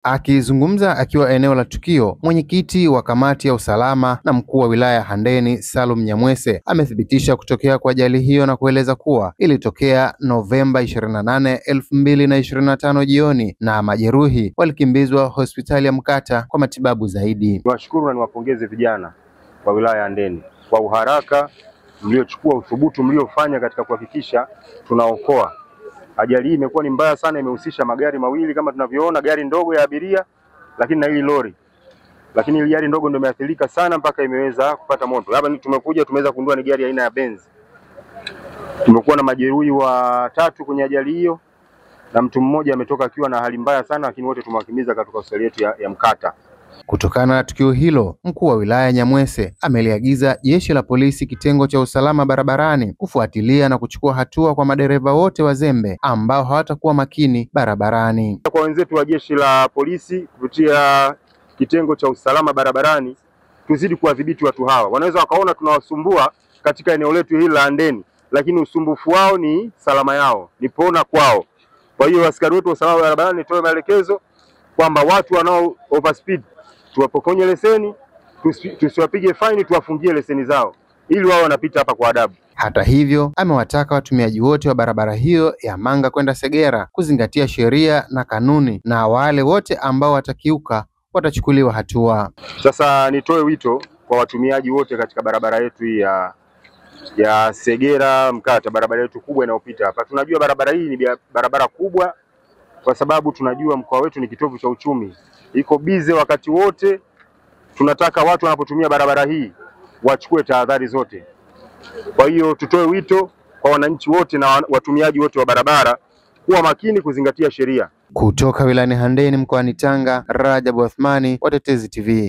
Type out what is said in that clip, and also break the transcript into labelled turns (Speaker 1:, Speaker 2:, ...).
Speaker 1: Akizungumza akiwa eneo la tukio, mwenyekiti wa kamati ya usalama na mkuu wa wilaya Handeni Salum Nyamwese amethibitisha kutokea kwa ajali hiyo na kueleza kuwa ilitokea Novemba 28, 2025 jioni na majeruhi walikimbizwa hospitali ya Mkata kwa matibabu zaidi.
Speaker 2: Niwashukuru na niwapongeze vijana wa wilaya ya Handeni kwa uharaka mliochukua, uthubutu mliofanya katika kuhakikisha tunaokoa. Ajali hii imekuwa ni mbaya sana, imehusisha magari mawili kama tunavyoona, gari ndogo ya abiria lakini na hili lori. Lakini ile gari ndogo ndio imeathirika sana mpaka imeweza kupata moto. Hapa tumekuja tumeweza kugundua ni gari aina ya Benz. Tumekuwa na majeruhi watatu kwenye ajali hiyo na mtu mmoja ametoka akiwa na hali mbaya sana, lakini wote tumewakimbiza katika hospitali yetu ya Mkata.
Speaker 1: Kutokana na tukio hilo, mkuu wa wilaya Nyamwese ameliagiza jeshi la polisi kitengo cha usalama barabarani kufuatilia na kuchukua hatua kwa madereva wote wazembe ambao hawatakuwa makini barabarani.
Speaker 2: Kwa wenzetu wa jeshi la polisi kupitia kitengo cha usalama barabarani, tuzidi kuwadhibiti watu hawa. Wanaweza wakaona tunawasumbua katika eneo letu hili la Handeni, lakini usumbufu wao ni salama yao, ni pona kwao. Kwa hiyo askari wetu wa usalama barabarani, nitoe maelekezo kwamba watu wanao overspeed tuwapokonye leseni, tusiwapige faini, tuwafungie leseni zao ili wao wanapita hapa kwa adabu.
Speaker 1: Hata hivyo, amewataka watumiaji wote wa barabara hiyo ya Manga kwenda Segera kuzingatia sheria na kanuni, na wale wote ambao watakiuka watachukuliwa hatua.
Speaker 2: Sasa nitoe wito kwa watumiaji wote katika barabara yetu hii ya Segera Mkata, barabara yetu kubwa inayopita hapa. Tunajua barabara hii ni barabara kubwa kwa sababu tunajua mkoa wetu ni kitovu cha uchumi, iko bize wakati wote. Tunataka watu wanapotumia barabara hii wachukue tahadhari zote. Kwa hiyo tutoe wito kwa wananchi wote na watumiaji wote wa barabara kuwa makini, kuzingatia sheria.
Speaker 1: Kutoka wilayani Handeni mkoani Tanga, Rajab Othmani, Watetezi TV.